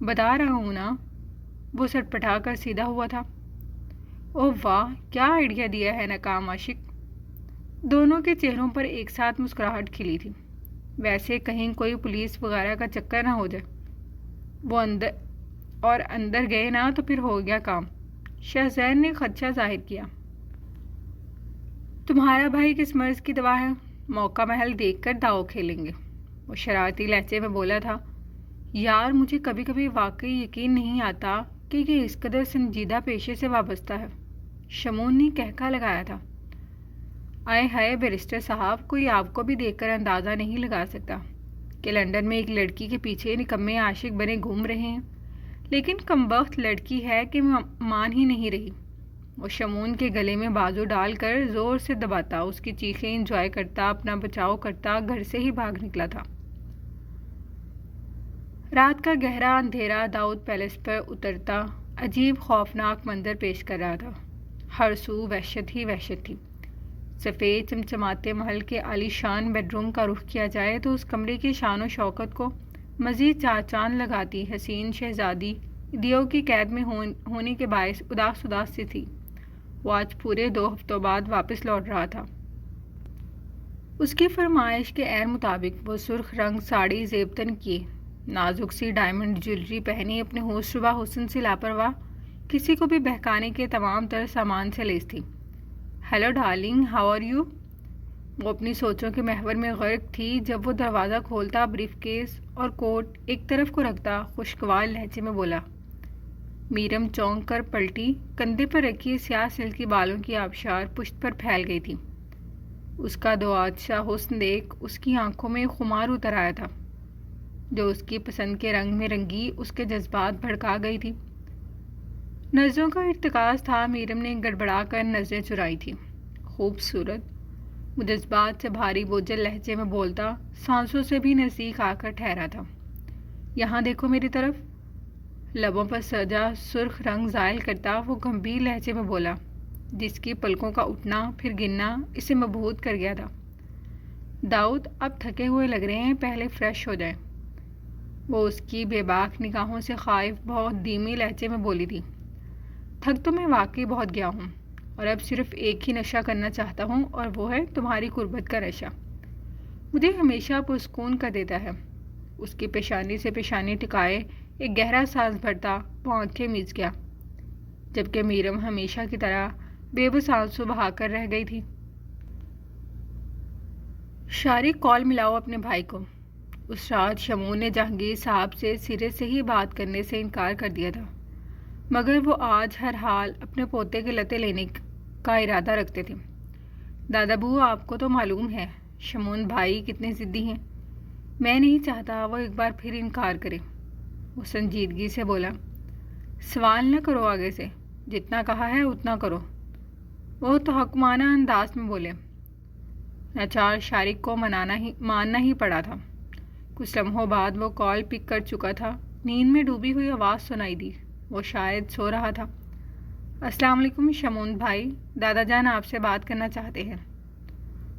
بتا رہا ہوں نا۔ وہ سٹپٹا کر سیدھا ہوا تھا۔ اوہ واہ، کیا آئیڈیا دیا ہے ناکام عاشق۔ دونوں کے چہروں پر ایک ساتھ مسکراہٹ کھلی تھی۔ ویسے کہیں کوئی پولیس وغیرہ کا چکر نہ ہو جائے۔ وہ اندر گئے نا تو پھر ہو گیا کام۔ شہزین نے خدشہ ظاہر کیا۔ تمہارا بھائی کس مرض کی دوا ہے؟ موقع محل دیکھ کر داؤ کھیلیں گے۔ وہ شرارتی لہجے میں بولا تھا۔ یار مجھے کبھی کبھی واقعی یقین نہیں آتا کہ یہ اس قدر سنجیدہ پیشے سے وابستہ ہے۔ شمون نے کہکا لگایا تھا۔ آئے ہائے بیرسٹر صاحب، کوئی آپ کو بھی دیکھ کر اندازہ نہیں لگا سکتا کہ لندن میں ایک لڑکی کے پیچھے نکمے عاشق بنے گھوم رہے ہیں، لیکن کمبخت لڑکی ہے کہ مان ہی نہیں رہی۔ وہ شمون کے گلے میں بازو ڈال کر زور سے دباتا، اس کی چیخیں انجوائے کرتا، اپنا بچاؤ کرتا گھر سے ہی بھاگ نکلا تھا۔ رات کا گہرا اندھیرا داؤد پیلس پر اترتا عجیب خوفناک منظر پیش کر رہا تھا۔ ہر سو وحشت ہی وحشت تھی۔ سفید چمچماتے محل کے عالی شان بیڈ روم کا رخ کیا جائے تو اس کمرے کی شان و شوکت کو مزید چار چاند لگاتی حسین شہزادی دیو کی قید میں ہونے کے باعث اداس سی تھی۔ وہ آج پورے 2 ہفتوں بعد واپس لوٹ رہا تھا۔ اس کی فرمائش کے عین مطابق وہ سرخ رنگ ساڑی زیبتن کیے، نازک سی ڈائمنڈ جیولری پہنی، اپنے ہوش شبہ حسن سے لاپرواہ، کسی کو بھی بہکانے کے تمام تر سامان سے لیس تھی۔ Hello darling, how are you? وہ اپنی سوچوں کے محور میں غرق تھی جب وہ دروازہ کھولتا، بریف کیس اور کوٹ ایک طرف کو رکھتا خوشگوار لہجے میں بولا۔ میرم چونک کر پلٹی، کندھے پر رکھی سیاہ سلکی بالوں کی آبشار پشت پر پھیل گئی تھی۔ اس کا دوآتشا حسن دیکھ اس کی آنکھوں میں خمار اتر آیا تھا، جو اس کی پسند کے رنگ میں رنگی اس کے جذبات بھڑکا گئی تھی۔ نظروں کا ارتکاز تھا، میرم نے گڑبڑا کر نظریں چرائی تھی۔ خوبصورت، وہ جذبات سے بھاری بوجھل لہجے میں بولتا، سانسوں سے بھی نزدیک آ کر ٹھہرا تھا۔ یہاں دیکھو میری طرف۔ لبوں پر سجا سرخ رنگ زائل کرتا وہ گمبھیر لہجے میں بولا، جس کی پلکوں کا اٹھنا پھر گرنا اسے مبہوت کر گیا تھا۔ داؤد، اب تھکے ہوئے لگ رہے ہیں، پہلے فریش ہو جائیں۔ وہ اس کی بے باک نگاہوں سے خائف بہت دھیمی لہجے میں بولی تھی۔ تھک تو میں واقعی بہت گیا ہوں، اور اب صرف ایک ہی نشہ کرنا چاہتا ہوں، اور وہ ہے تمہاری قربت کا نشہ۔ مجھے ہمیشہ پرسکون کر دیتا ہے۔ اس کی پیشانی سے پیشانی ٹکائے ایک گہرا سانس بھرتا وہ آنکھیں میچ گیا، جبکہ میرم ہمیشہ کی طرح بے بس آنسو بہا کر رہ گئی تھی۔ شارق، کال ملاؤ اپنے بھائی کو۔ اس رات شمون نے جہانگیر صاحب سے سرے سے ہی بات کرنے سے انکار کر دیا تھا، مگر وہ آج ہر حال اپنے پوتے کے لتے لینے کا ارادہ رکھتے تھے۔ دادا بو، آپ کو تو معلوم ہے شمون بھائی کتنے ضدی ہیں۔ میں نہیں چاہتا وہ ایک بار پھر انکار کرے۔ وہ سنجیدگی سے بولا۔ سوال نہ کرو آگے سے، جتنا کہا ہے اتنا کرو۔ وہ تحکمانہ انداز میں بولے۔ ناچار شارق کو ماننا ہی پڑا تھا۔ کچھ لمحوں بعد وہ کال پک کر چکا تھا۔ نیند میں ڈوبی ہوئی آواز سنائی دی۔ وہ شاید سو رہا تھا۔ السلام علیکم شمون بھائی، دادا جان آپ سے بات کرنا چاہتے ہیں۔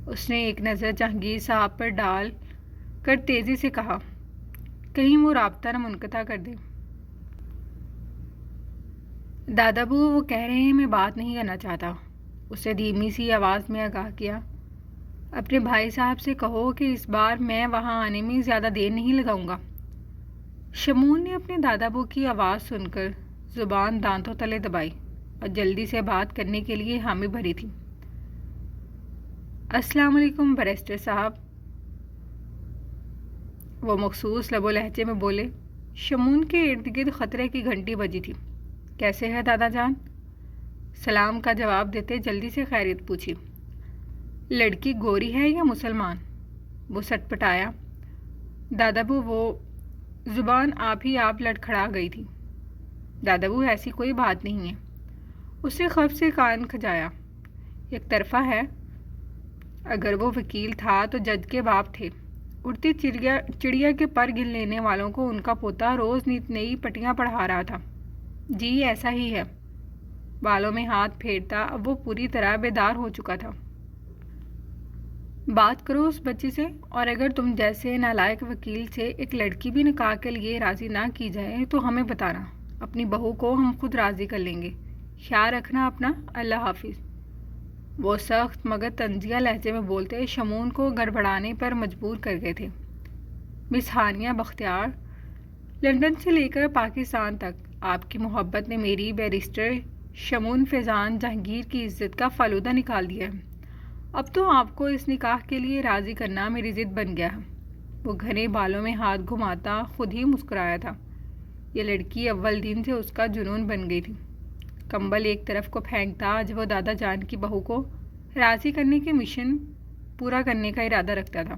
اس نے ایک نظر جہانگیر صاحب پر ڈال کر تیزی سے کہا، کہیں وہ رابطہ نہ منقطع کر دے۔ دادا بو، وہ کہہ رہے ہیں میں بات نہیں کرنا چاہتا۔ اسے دھیمی سی آواز میں آگاہ کیا۔ اپنے بھائی صاحب سے کہو کہ اس بار میں وہاں آنے میں زیادہ دیر نہیں لگاؤں گا۔ شمون نے اپنے دادا بو کی آواز سن کر زبان دانتوں تلے دبائی اور جلدی سے بات کرنے کے لیے حامی بھری تھی۔ السلام علیکم بیرسٹر صاحب، وہ مخصوص لب و لہجے میں بولے۔ شمون کے ارد گرد خطرے کی گھنٹی بجی تھی۔ کیسے ہے دادا جان؟ سلام کا جواب دیتے جلدی سے خیریت پوچھی۔ لڑکی گوری ہے یا مسلمان؟ وہ سٹپٹایا۔ دادا بو، وہ زبان آپ ہی آپ لڑکھڑا گئی تھی۔ دادا بو، ایسی کوئی بات نہیں ہے۔ اس نے خف سے کان کھجایا۔ یک طرفہ ہے۔ اگر وہ وکیل تھا تو جج کے باپ تھے۔ اڑتی چڑیا کے پر گن لینے والوں کو ان کا پوتا روز نئی پٹیاں پڑھا رہا تھا۔ جی ایسا ہی ہے۔ بالوں میں ہاتھ پھیرتا اب وہ پوری طرح بیدار ہو چکا تھا۔ بات کرو اس بچی سے، اور اگر تم جیسے نالائق وکیل سے ایک لڑکی بھی نکاح کے لیے راضی نہ کی جائے تو ہمیں بتانا، اپنی بہو کو ہم خود راضی کر لیں گے۔ خیال رکھنا اپنا، اللہ حافظ۔ وہ سخت مگر طنزیہ لہجے میں بولتے شمون کو گڑبڑانے پر مجبور کر گئے تھے۔ مس ہانیہ بختیار، لندن سے لے کر پاکستان تک آپ کی محبت نے میری بیرسٹر شمون فیضان جہانگیر کی عزت کا فالودہ نکال دیا ہے۔ اب تو آپ کو اس نکاح کے لیے راضی کرنا میری ضد بن گیا ہے۔ وہ گھنے بالوں میں ہاتھ گھماتا خود ہی مسکرایا تھا۔ یہ لڑکی اول دن سے اس کا جنون بن گئی تھی۔ کمبل ایک طرف کو پھینکتا جب وہ دادا جان کی بہو کو راضی کرنے کے مشن پورا کرنے کا ارادہ رکھتا تھا۔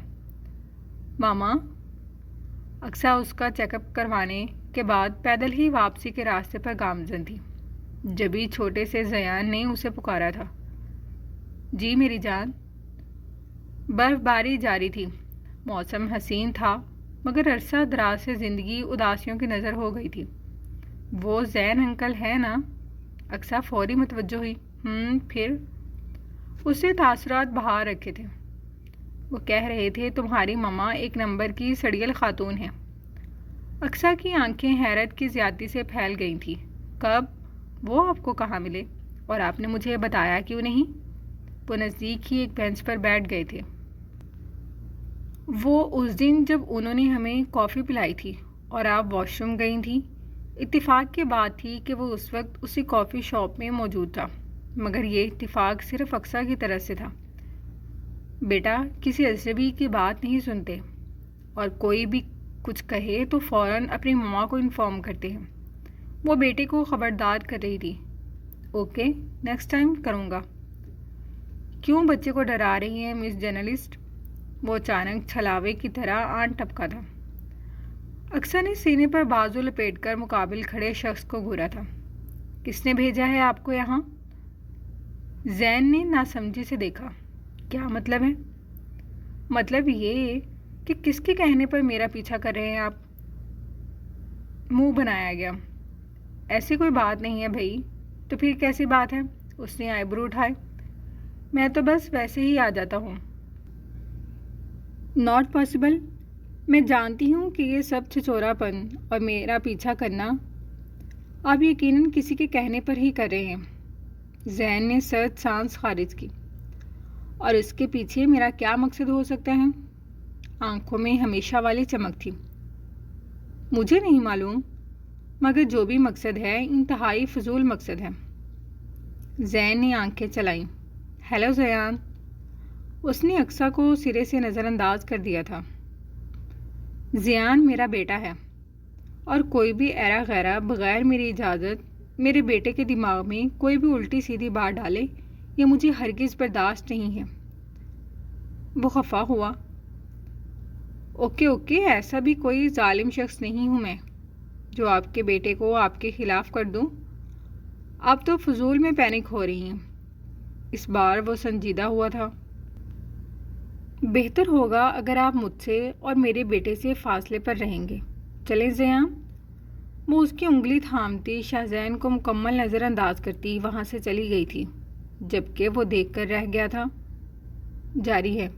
ماما، اقصیٰ اس کا چیک اپ کروانے کے بعد پیدل ہی واپسی کے راستے پر گامزن تھی، جبھی چھوٹے سے زیان نے اسے پکارا تھا۔ جی میری جان۔ برف باری جاری تھی، موسم حسین تھا، مگر عرصہ دراز سے زندگی اداسیوں کی نظر ہو گئی تھی۔ وہ زین انکل ہے نا؟ اقصیٰ فوری متوجہ ہوئی۔ پھر؟ اس نے تاثرات بہا رکھے تھے۔ وہ کہہ رہے تھے تمہاری ماما ایک نمبر کی سڑیل خاتون ہے۔ اقصیٰ کی آنکھیں حیرت کی زیادتی سے پھیل گئی تھیں۔ کب؟ وہ آپ کو کہاں ملے؟ اور آپ نے مجھے بتایا کیوں نہیں؟ وہ نزدیک ہی ایک بینچ پر بیٹھ گئے تھے۔ وہ اس دن جب انہوں نے ہمیں کافی پلائی تھی اور آپ واش روم گئی تھیں، اتفاق کی بات تھی کہ وہ اس وقت اسی کافی شاپ میں موجود تھا، مگر یہ اتفاق صرف اقصیٰ کی طرف سے تھا۔ بیٹا کسی اجنبی کی بات نہیں سنتے، اور کوئی بھی کچھ کہے تو فوراً اپنی ماما کو انفارم کرتے ہیں۔ وہ بیٹے کو خبردار کر رہی تھی۔ اوکے، نیکسٹ ٹائم کروں گا۔ کیوں بچے کو ڈرا رہی ہیں مس جرنلسٹ؟ وہ اچانک چھلاوے کی طرح آن ٹپکا تھا۔ اقصیٰ نے سینے پر بازو لپیٹ کر مقابل کھڑے شخص کو گھورا تھا۔ کس نے بھیجا ہے آپ کو یہاں؟ زین نے ناسمجھی سے دیکھا۔ کیا مطلب ہے؟ مطلب یہ کہ کس کے کہنے پر میرا پیچھا کر رہے ہیں آپ؟ منہ بنایا گیا۔ ایسی کوئی بات نہیں ہے بھائی، تو پھر کیسی بات ہے؟ اس نے آئی برو اٹھائے۔ میں تو بس ویسے ہی آ جاتا ہوں۔ Not possible. میں جانتی ہوں کہ یہ سب چھچورا پن اور میرا پیچھا کرنا آپ یقیناً کسی کے کہنے پر ہی کر رہے ہیں۔ زین نے سرد سانس خارج کی۔ اور اس کے پیچھے میرا کیا مقصد ہو سکتا ہے؟ آنکھوں میں ہمیشہ والی چمک تھی۔ مجھے نہیں معلوم، مگر جو بھی مقصد ہے انتہائی فضول مقصد ہے۔ زین نے آنکھیں چلائیں۔ ہیلو زیان۔ اس نے اقصیٰ کو سرے سے نظر انداز کر دیا تھا۔ زیان میرا بیٹا ہے، اور کوئی بھی ایرا غیرہ بغیر میری اجازت میرے بیٹے کے دماغ میں کوئی بھی الٹی سیدھی بات ڈالے یہ مجھے ہرگز برداشت نہیں ہے۔ وہ خفا ہوا۔ اوکے، ایسا بھی کوئی ظالم شخص نہیں ہوں میں جو آپ کے بیٹے کو آپ کے خلاف کر دوں۔ آپ تو فضول میں پینک ہو رہی ہیں۔ اس بار وہ سنجیدہ ہوا تھا۔ بہتر ہوگا اگر آپ مجھ سے اور میرے بیٹے سے فاصلے پر رہیں گے۔ چلیں زیان۔ وہ اس کی انگلی تھامتی شاہزین کو مکمل نظر انداز کرتی وہاں سے چلی گئی تھی، جبکہ وہ دیکھ کر رہ گیا تھا۔ جاری ہے۔